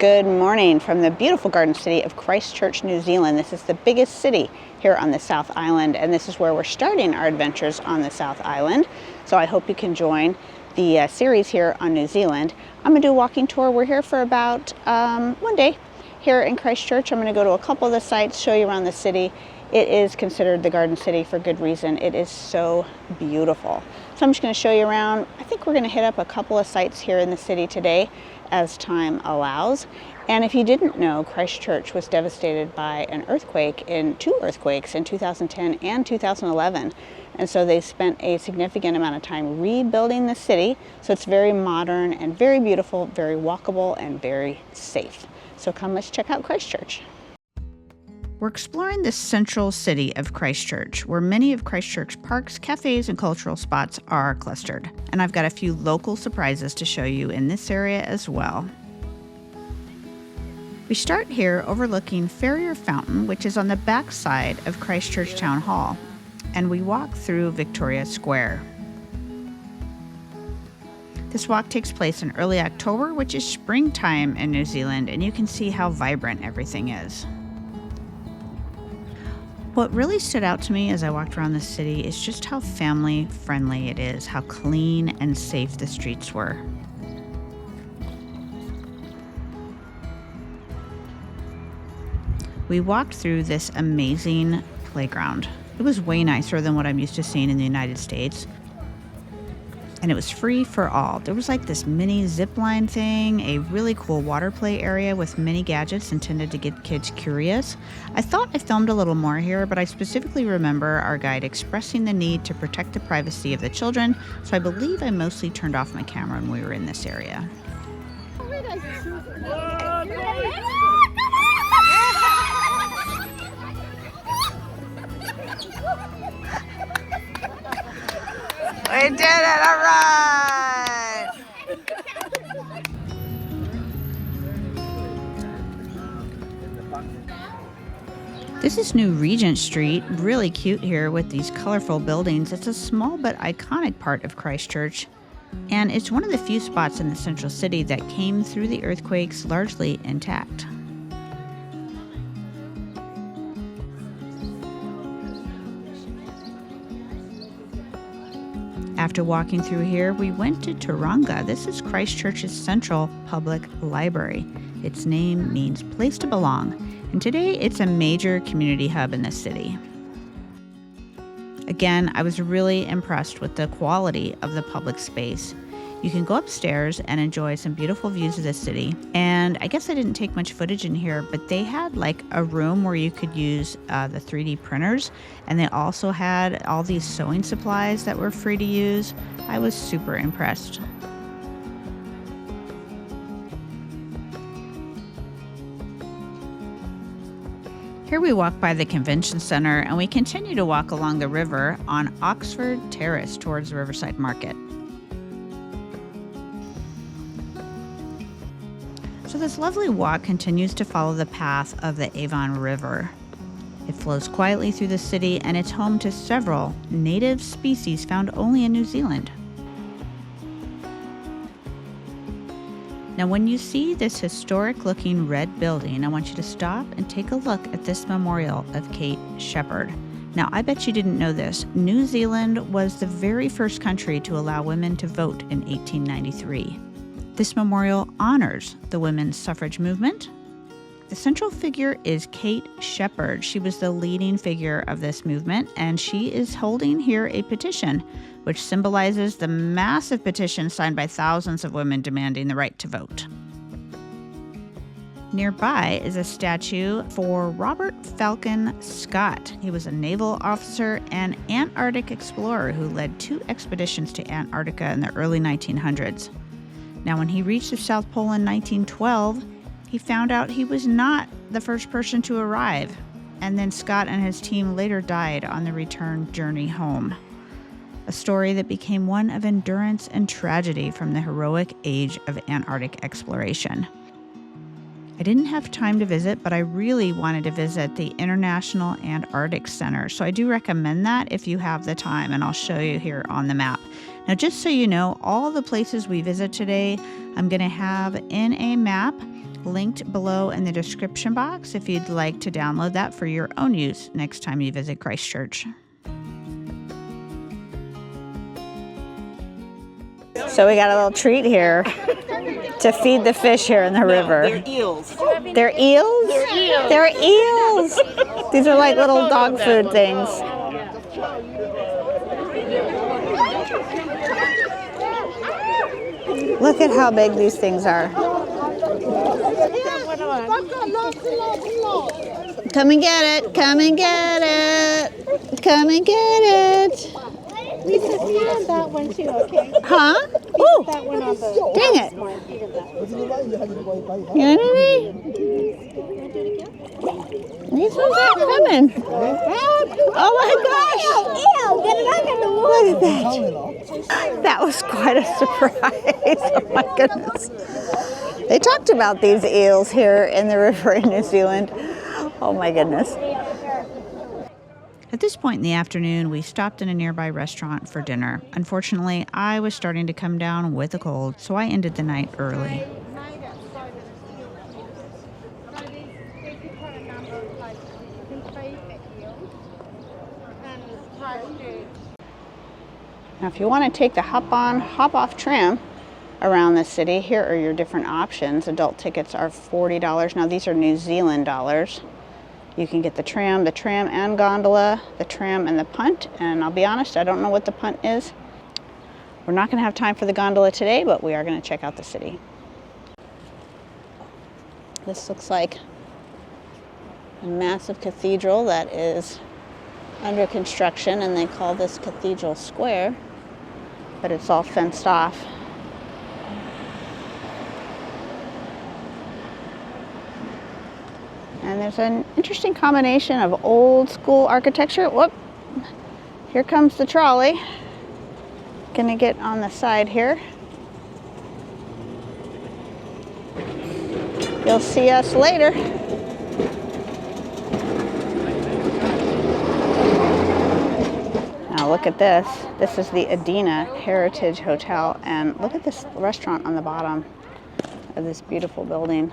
Good morning from the beautiful garden city of Christchurch, New Zealand. This is the biggest city here on the South Island, and this is where we're starting our adventures on the South Island. So I hope you can join the series here on New Zealand. I'm going to do a walking tour. We're here for about one day here in Christchurch. I'm going to go to a couple of the sites, show you around the city. It is considered the Garden City for good reason. It is so beautiful. So I'm just going to show you around. I think we're going to hit up a couple of sites here in the city today as time allows. And if you didn't know, Christchurch was devastated by two earthquakes in 2010 and 2011. And so they spent a significant amount of time rebuilding the city. So it's very modern and very beautiful, very walkable and very safe. So come, let's check out Christchurch. We're exploring the central city of Christchurch, where many of Christchurch parks, cafes, and cultural spots are clustered. And I've got a few local surprises to show you in this area as well. We start here overlooking Ferrier Fountain, which is on the back side of Christchurch Town Hall, and we walk through Victoria Square. This walk takes place in early October, which is springtime in New Zealand, and you can see how vibrant everything is. What really stood out to me as I walked around the city is just how family friendly it is, how clean and safe the streets were. We walked through this amazing playground. It was way nicer than what I'm used to seeing in the United States. And it was free for all. There was like this mini zip line thing, a really cool water play area with many gadgets intended to get kids curious. I thought I filmed a little more here, but I specifically remember our guide expressing the need to protect the privacy of the children, so I believe I mostly turned off my camera when we were in this area. We did it, all right! This is new Regent Street, really cute here with these colorful buildings. It's a small but iconic part of Christchurch, and it's one of the few spots in the central city that came through the earthquakes largely intact. After walking through here, we went to Turanga. This is Christchurch's Central Public Library. Its name means place to belong, and today it's a major community hub in the city. Again, I was really impressed with the quality of the public space. You can go upstairs and enjoy some beautiful views of the city. And I guess I didn't take much footage in here, but they had like a room where you could use the 3D printers. And they also had all these sewing supplies that were free to use. I was super impressed. Here we walk by the convention center and we continue to walk along the river on Oxford Terrace towards the Riverside Market. So this lovely walk continues to follow the path of the Avon River. It flows quietly through the city and it's home to several native species found only in New Zealand. Now when you see this historic looking red building, I want you to stop and take a look at this memorial of Kate Sheppard. Now I bet you didn't know this. New Zealand was the very first country to allow women to vote in 1893. This memorial honors the women's suffrage movement. The central figure is Kate Sheppard. She was the leading figure of this movement, and she is holding here a petition which symbolizes the massive petition signed by thousands of women demanding the right to vote. Nearby is a statue for Robert Falcon Scott. He was a naval officer and Antarctic explorer who led 2 expeditions to Antarctica in the early 1900s. Now, when he reached the South Pole in 1912, he found out he was not the first person to arrive, and then Scott and his team later died on the return journey home. A story that became one of endurance and tragedy from the heroic age of Antarctic exploration. I didn't have time to visit, but I really wanted to visit the International Antarctic Center, so I do recommend that if you have the time, and I'll show you here on the map. Now, just so you know, all the places we visit today, I'm going to have in a map linked below in the description box if you'd like to download that for your own use next time you visit Christchurch. So we got a little treat here to feed the fish here in the river. They're eels. They're eels? They're eels. They're eels. These are like little dog food things. Look at how big these things are. Come and get it. Come and get it. Come and get it. Lisa, feed that one too, okay? Huh? Feed that one on the... Dang it. You know what I mean? These ones aren't coming. Oh my gosh! Get it up in the water. Look at that. That was quite a surprise. Oh my goodness. They talked about these eels here in the river in New Zealand. Oh my goodness. At this point in the afternoon, we stopped in a nearby restaurant for dinner. Unfortunately, I was starting to come down with a cold, so I ended the night early. Now, if you want to take the hop-on, hop-off tram around the city, here are your different options. Adult tickets are $40. Now, these are New Zealand dollars. You can get the tram and gondola, the tram and the punt. And I'll be honest, I don't know what the punt is. We're not going to have time for the gondola today, but we are going to check out the city. This looks like a massive cathedral that is under construction, and they call this Cathedral Square, but it's all fenced off. And there's an interesting combination of old school architecture. Whoop! Here comes the trolley. Gonna get on the side here. You'll see us later. Now look at this. This is the Adina Heritage Hotel, and look at this restaurant on the bottom of this beautiful building.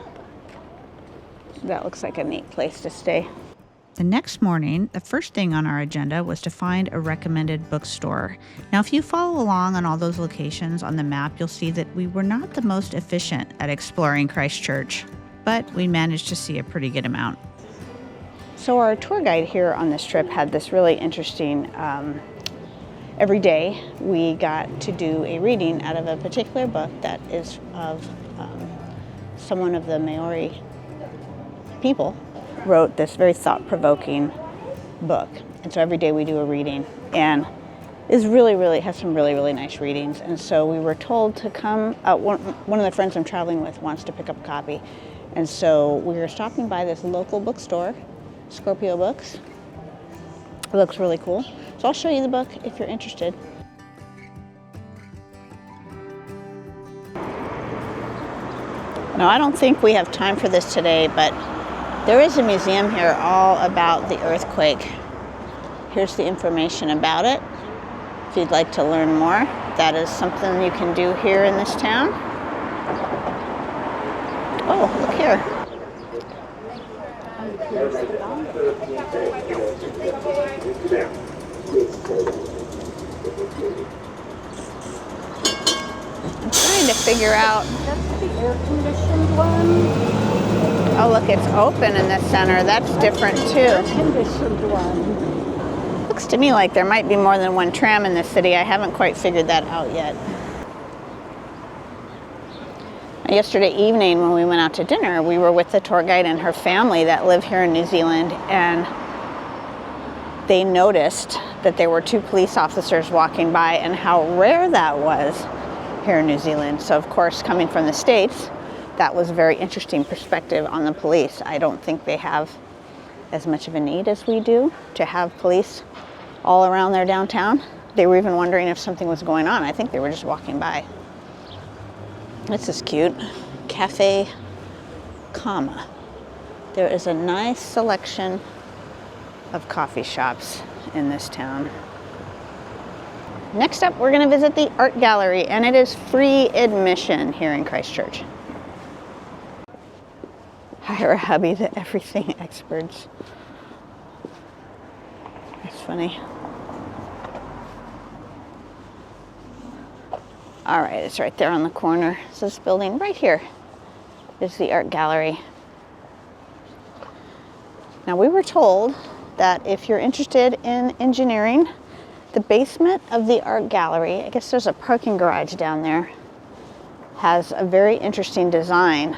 That looks like a neat place to stay. The next morning, the first thing on our agenda was to find a recommended bookstore. Now, if you follow along on all those locations on the map, you'll see that we were not the most efficient at exploring Christchurch, but we managed to see a pretty good amount. So our tour guide here on this trip had this really interesting, every day we got to do a reading out of a particular book that is of someone of the Maori people wrote this very thought-provoking book. And so every day we do a reading, and is really has some really nice readings. And so we were told to come, one of the friends I'm traveling with wants to pick up a copy. And so we were stopping by this local bookstore, Scorpio Books. It looks really cool. So I'll show you the book if you're interested. Now, I don't think we have time for this today, but there is a museum here all about the earthquake. Here's the information about it. If you'd like to learn more, that is something you can do here in this town. Oh, look here. I'm trying to figure out. That's the air-conditioned one. Oh, look, it's open in the center. That's different too. Air-conditioned one. Looks to me like there might be more than one tram in this city. I haven't quite figured that out yet. Yesterday evening when we went out to dinner, we were with the tour guide and her family that live here in New Zealand, and they noticed that there were 2 police officers walking by and how rare that was here in New Zealand. So of course, coming from the States, that was a very interesting perspective on the police. I don't think they have as much of a need as we do to have police all around their downtown. They were even wondering if something was going on. I think they were just walking by. This is cute. Cafe Comma. There is a nice selection of coffee shops in this town. Next up, we're going to visit the Art Gallery, and it is free admission here in Christchurch. Hire a hubby, the everything experts. That's funny. All right, it's right there on the corner. So this building right here is the art gallery. Now we were told that if you're interested in engineering, the basement of the art gallery, I guess there's a parking garage down there, has a very interesting design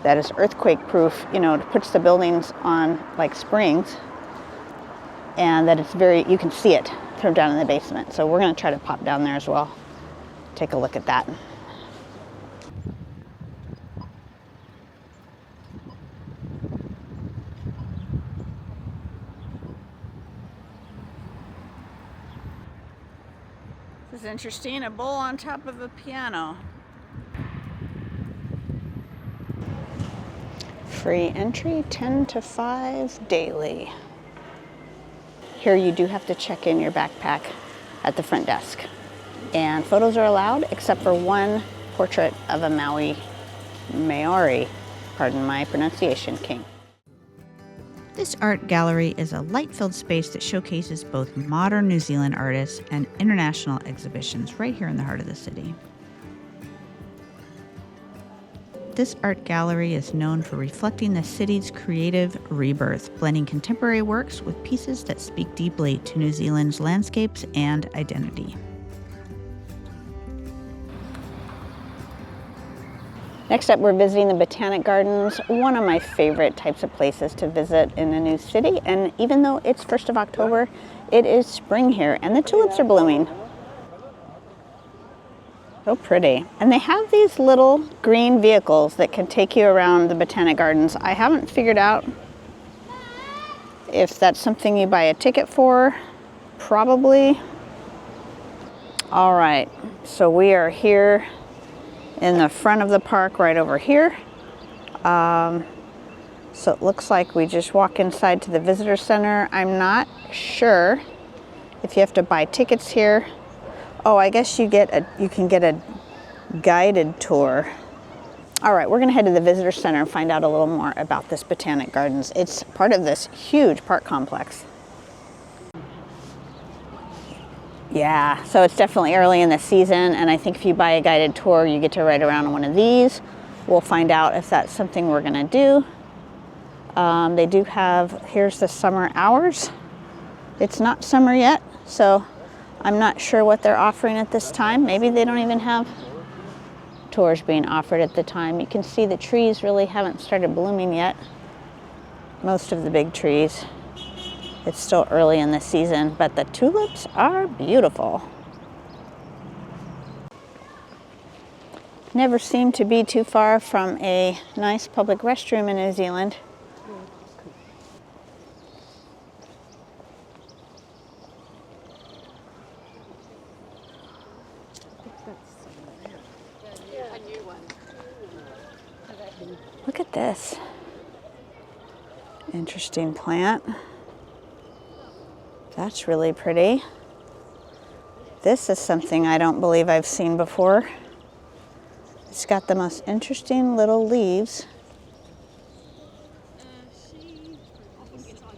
that is earthquake proof, you know, it puts the buildings on like springs, and that it's very, you can see it from down in the basement. So we're gonna try to pop down there as well. Take a look at that. This is interesting, a bowl on top of a piano. Free entry, 10 to 5 daily. Here you do have to check in your backpack at the front desk. And photos are allowed except for one portrait of a Maori, pardon my pronunciation, king. This art gallery is a light-filled space that showcases both modern New Zealand artists and international exhibitions right here in the heart of the city. This art gallery is known for reflecting the city's creative rebirth, blending contemporary works with pieces that speak deeply to New Zealand's landscapes and identity. Next up, we're visiting the Botanic Gardens, one of my favorite types of places to visit in a new city. And even though it's 1st of October, it is spring here and the tulips are blooming. So pretty. And they have these little green vehicles that can take you around the Botanic Gardens. I haven't figured out if that's something you buy a ticket for. Probably. All right, so we are here in the front of the park right over here. So it looks like we just walk inside to the visitor center. I'm not sure if you have to buy tickets here. Oh, I guess you can get a guided tour. All right, we're gonna head to the visitor center and find out a little more about this Botanic Gardens. It's part of this huge park complex. Yeah, so it's definitely early in the season, and I think if you buy a guided tour, you get to ride around on one of these. We'll find out if that's something we're gonna do. They do have, here's the summer hours. It's not summer yet, so I'm not sure what they're offering at this time. Maybe they don't even have tours being offered at the time. You can see the trees really haven't started blooming yet. Most of the big trees. It's still early in the season, but the tulips are beautiful. Never seem to be too far from a nice public restroom in New Zealand. Look at this. Interesting plant. That's really pretty. This is something I don't believe I've seen before. It's got the most interesting little leaves.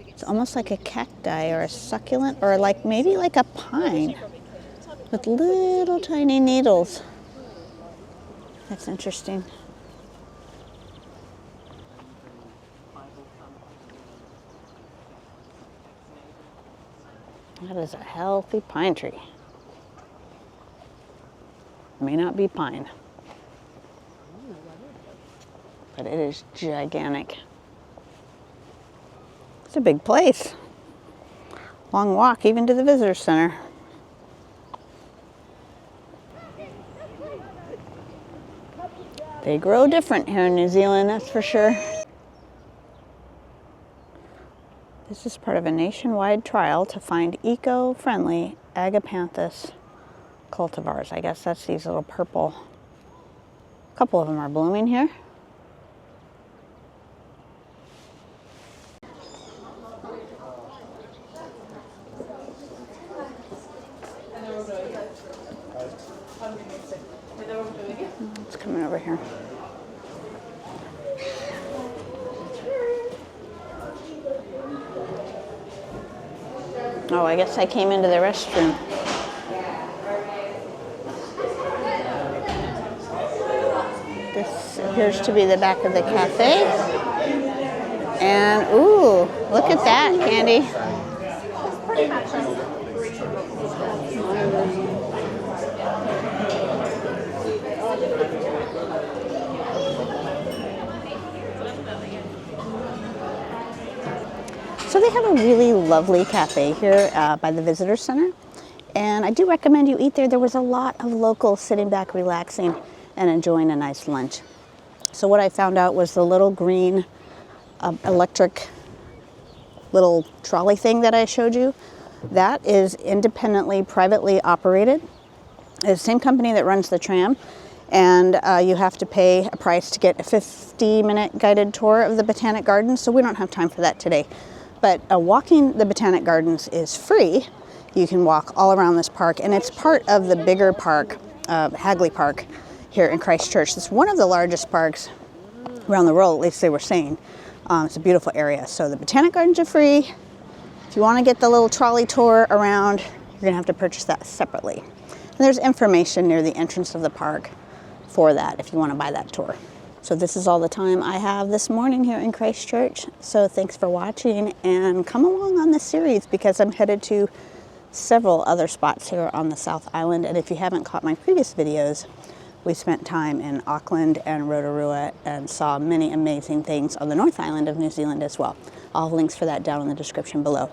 It's almost like a cacti or a succulent, or like maybe like a pine with little tiny needles. That's interesting. That is a healthy pine tree. May not be pine, but it is gigantic. It's a big place. Long walk even to the visitor center. They grow different here in New Zealand, that's for sure. This is part of a nationwide trial to find eco-friendly agapanthus cultivars. I guess that's these little purple. A couple of them are blooming here. It's coming over here. Oh, I guess I came into the restroom. This appears to be the back of the cafe. And, ooh, look at that, Candy. So they have a really lovely cafe here by the Visitor Center. And I do recommend you eat there. There was a lot of locals sitting back, relaxing, and enjoying a nice lunch. So what I found out was the little green electric little trolley thing that I showed you. That is independently, privately operated. It's the same company that runs the tram. And you have to pay a price to get a 50-minute guided tour of the Botanic Gardens. So we don't have time for that today. But walking the Botanic Gardens is free. You can walk all around this park, and it's part of the bigger park, Hagley Park, here in Christchurch. It's one of the largest parks around the world, at least they were saying. It's a beautiful area. So the Botanic Gardens are free. If you want to get the little trolley tour around, you're going to have to purchase that separately. And there's information near the entrance of the park for that if you want to buy that tour. So this is all the time I have this morning here in Christchurch. So thanks for watching, and come along on this series because I'm headed to several other spots here on the South Island. And if you haven't caught my previous videos, we spent time in Auckland and Rotorua and saw many amazing things on the North Island of New Zealand as well. All links for that down in the description below.